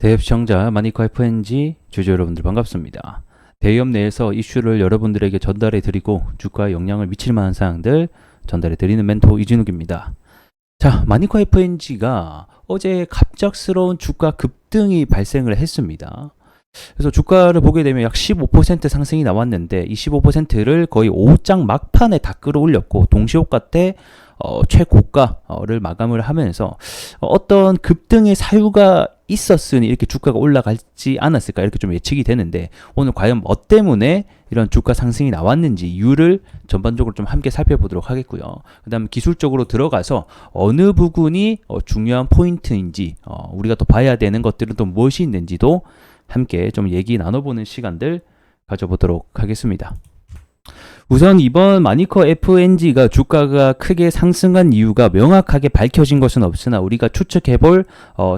대앱 시청자 마니커 FNG 주주 여러분들 반갑습니다. 대기업 내에서 이슈를 여러분들에게 전달해 드리고 주가에 영향을 미칠 만한 사항들 전달해 드리는 멘토 이진욱입니다. 자, 마니커 FNG가 어제 갑작스러운 주가 급등이 발생을 했습니다. 그래서 주가를 보게 되면 약 15% 상승이 나왔는데 이 15%를 거의 5장 막판에 다 끌어올렸고 동시호가 때 최고가를 마감을 하면서 어떤 급등의 사유가 있었으니 이렇게 주가가 올라갈지 않았을까 이렇게 좀 예측이 되는데 오늘 과연 뭐 때문에 이런 주가 상승이 나왔는지 이유를 전반적으로 좀 함께 살펴보도록 하겠고요. 그 다음 기술적으로 들어가서 어느 부분이 중요한 포인트인지 우리가 또 봐야 되는 것들은 또 무엇이 있는지도 함께 좀 얘기 나눠보는 시간들 가져보도록 하겠습니다. 우선 이번 마니커 FNG가 주가가 크게 상승한 이유가 명확하게 밝혀진 것은 없으나 우리가 추측해볼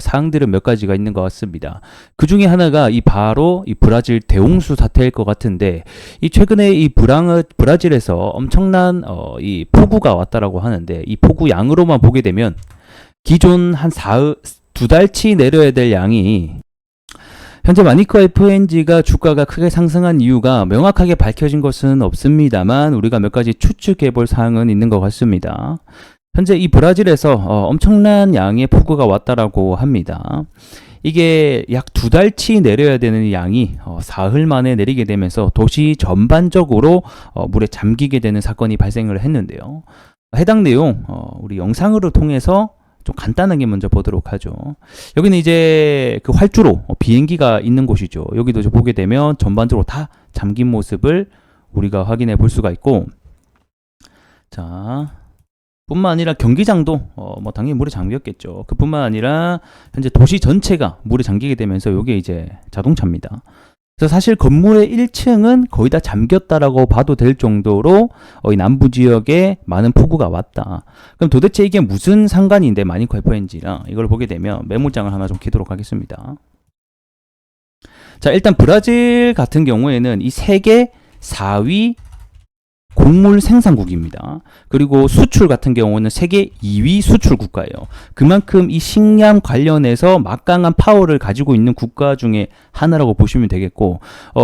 사항들은 몇 가지가 있는 것 같습니다. 그 중에 하나가 바로 이 브라질 대홍수 사태일 것 같은데 이 최근에 이 브라질에서 엄청난 이 폭우가 왔다라고 하는데 이 폭우 양으로만 보게 되면 기존 한 2달치 내려야 될 양이 현재 마니커 FNG가 주가가 크게 상승한 이유가 명확하게 밝혀진 것은 없습니다만 우리가 몇 가지 추측해 볼 사항은 있는 것 같습니다. 현재 이 브라질에서 엄청난 양의 폭우가 왔다라고 합니다. 이게 약 2달치 내려야 되는 양이 사흘 만에 내리게 되면서 도시 전반적으로 물에 잠기게 되는 사건이 발생을 했는데요. 해당 내용 우리 영상으로 통해서 좀 간단하게 먼저 보도록 하죠. 여기는 이제 그 활주로 비행기가 있는 곳이죠. 여기도 보게 되면 전반적으로 다 잠긴 모습을 우리가 확인해 볼 수가 있고, 자 뿐만 아니라 경기장도 뭐 당연히 물에 잠겼겠죠. 그뿐만 아니라 현재 도시 전체가 물에 잠기게 되면서 이게 이제 자동차입니다. 그래서 사실 건물의 1층은 거의 다 잠겼다라고 봐도 될 정도로 이 남부 지역에 많은 폭우가 왔다. 그럼 도대체 이게 무슨 상관인데 마니커 FNG랑 이걸 보게 되면 메모장을 하나 좀 키도록 하겠습니다. 자, 일단 브라질 같은 경우에는 이 세계 4위 곡물 생산국입니다. 그리고 수출 같은 경우는 세계 2위 수출 국가예요. 그만큼 이 식량 관련해서 막강한 파워를 가지고 있는 국가 중에 하나라고 보시면 되겠고,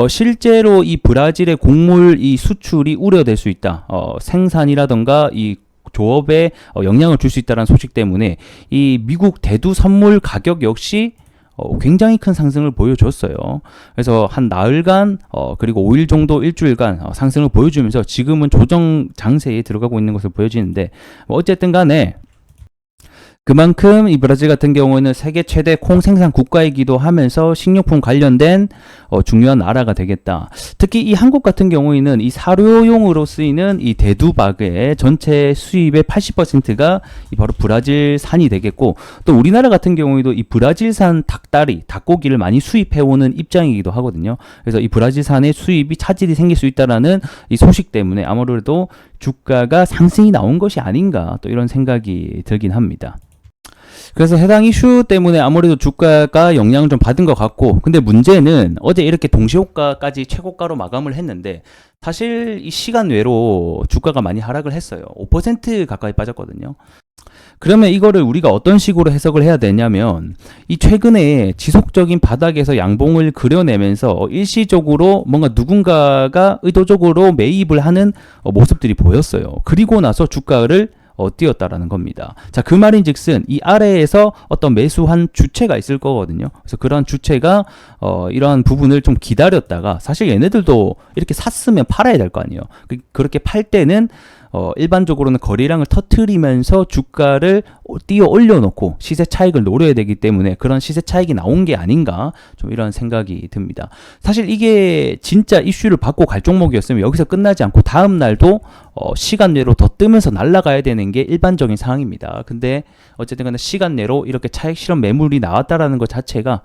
실제로 이 브라질의 곡물 이 수출이 우려될 수 있다. 생산이라던가 이 조업에 영향을 줄 수 있다는 소식 때문에 이 미국 대두 선물 가격 역시 굉장히 큰 상승을 보여줬어요. 그래서 한 나흘간 그리고 5일 정도 일주일간 상승을 보여주면서 지금은 조정 장세에 들어가고 있는 것으로 보여지는데 어쨌든 간에 그만큼 이 브라질 같은 경우에는 세계 최대 콩 생산 국가이기도 하면서 식료품 관련된 중요한 나라가 되겠다. 특히 이 한국 같은 경우에는 이 사료용으로 쓰이는 이 대두박의 전체 수입의 80%가 바로 브라질산이 되겠고, 또 우리나라 같은 경우에도 이 브라질산 닭다리, 닭고기를 많이 수입해오는 입장이기도 하거든요. 그래서 이 브라질산의 수입이 차질이 생길 수 있다라는 이 소식 때문에 아무래도 주가가 상승이 나온 것이 아닌가 또 이런 생각이 들긴 합니다. 그래서 해당 이슈 때문에 아무래도 주가가 영향을 좀 받은 것 같고, 근데 문제는 어제 이렇게 동시호가까지 최고가로 마감을 했는데 사실 이 시간 외로 주가가 많이 하락을 했어요. 5% 가까이 빠졌거든요. 그러면 이거를 우리가 어떤 식으로 해석을 해야 되냐면 이 최근에 지속적인 바닥에서 양봉을 그려내면서 일시적으로 뭔가 누군가가 의도적으로 매입을 하는 모습들이 보였어요. 그리고 나서 주가를 뛰었다라는 겁니다. 자, 그 말인즉슨 이 아래에서 어떤 매수한 주체가 있을 거거든요. 그래서 그런 주체가 이러한 부분을 좀 기다렸다가 사실 얘네들도 이렇게 샀으면 팔아야 될 거 아니에요. 그렇게 팔 때는 일반적으로는 거래량을 터트리면서 주가를 띄어 올려놓고 시세 차익을 노려야 되기 때문에 그런 시세 차익이 나온 게 아닌가 좀 이런 생각이 듭니다. 사실 이게 진짜 이슈를 받고 갈 종목이었으면 여기서 끝나지 않고 다음 날도 시간 내로 더 뜨면서 날아가야 되는 게 일반적인 상황입니다. 근데 어쨌든 간에 시간 내로 이렇게 차익 실현 매물이 나왔다라는 것 자체가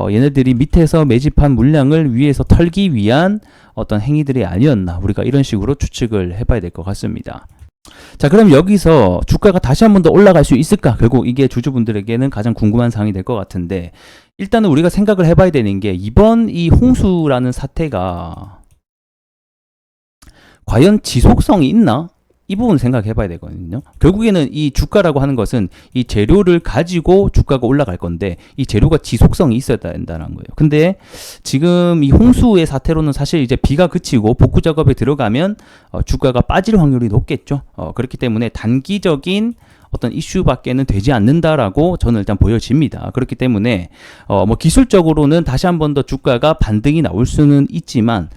얘네들이 밑에서 매집한 물량을 위에서 털기 위한 어떤 행위들이 아니었나, 우리가 이런 식으로 추측을 해봐야 될 것 같습니다. 자, 그럼 여기서 주가가 다시 한 번 더 올라갈 수 있을까? 결국 이게 주주분들에게는 가장 궁금한 사항이 될 것 같은데, 일단은 우리가 생각을 해봐야 되는 게 이번 이 홍수라는 사태가 과연 지속성이 있나? 이 부분 생각해 봐야 되거든요. 결국에는 이 주가라고 하는 것은 이 재료를 가지고 주가가 올라갈 건데 이 재료가 지속성이 있어야 된다는 거예요. 근데 지금 이 홍수의 사태로는 사실 이제 비가 그치고 복구 작업에 들어가면 주가가 빠질 확률이 높겠죠. 그렇기 때문에 단기적인 어떤 이슈밖에는 되지 않는다라고 저는 일단 보여집니다. 그렇기 때문에 뭐 기술적으로는 다시 한 번 더 주가가 반등이 나올 수는 있지만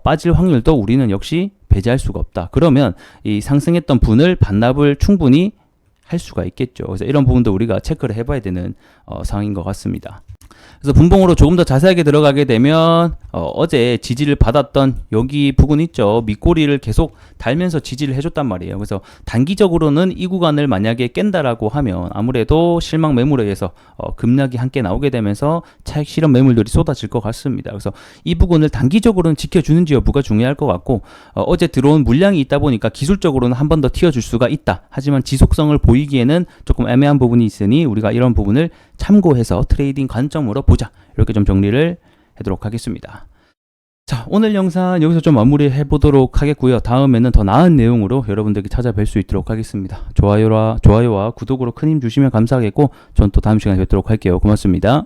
빠질 확률도 우리는 역시 배제할 수가 없다. 그러면 이 상승했던 분을 반납을 충분히 할 수가 있겠죠. 그래서 이런 부분도 우리가 체크를 해봐야 되는 상황인 것 같습니다. 그래서 분봉으로 조금 더 자세하게 들어가게 되면 어제 지지를 받았던 여기 부분 있죠. 밑꼬리를 계속 달면서 지지를 해줬단 말이에요. 그래서 단기적으로는 이 구간을 만약에 깬다라고 하면 아무래도 실망 매물에 의해서 급락이 함께 나오게 되면서 차익 실현 매물들이 쏟아질 것 같습니다. 그래서 이 부분을 단기적으로는 지켜주는지 여부가 중요할 것 같고 어제 들어온 물량이 있다 보니까 기술적으로는 한 번 더 튀어줄 수가 있다. 하지만 지속성을 보이기에는 조금 애매한 부분이 있으니 우리가 이런 부분을 참고해서 트레이딩 관점으로 보자. 이렇게 좀 정리를 하도록 하겠습니다. 자, 오늘 영상 여기서 좀 마무리해 보도록 하겠고요. 다음에는 더 나은 내용으로 여러분들께 찾아뵐 수 있도록 하겠습니다. 좋아요와 구독으로 큰 힘 주시면 감사하겠고 전 또 다음 시간에 뵙도록 할게요. 고맙습니다.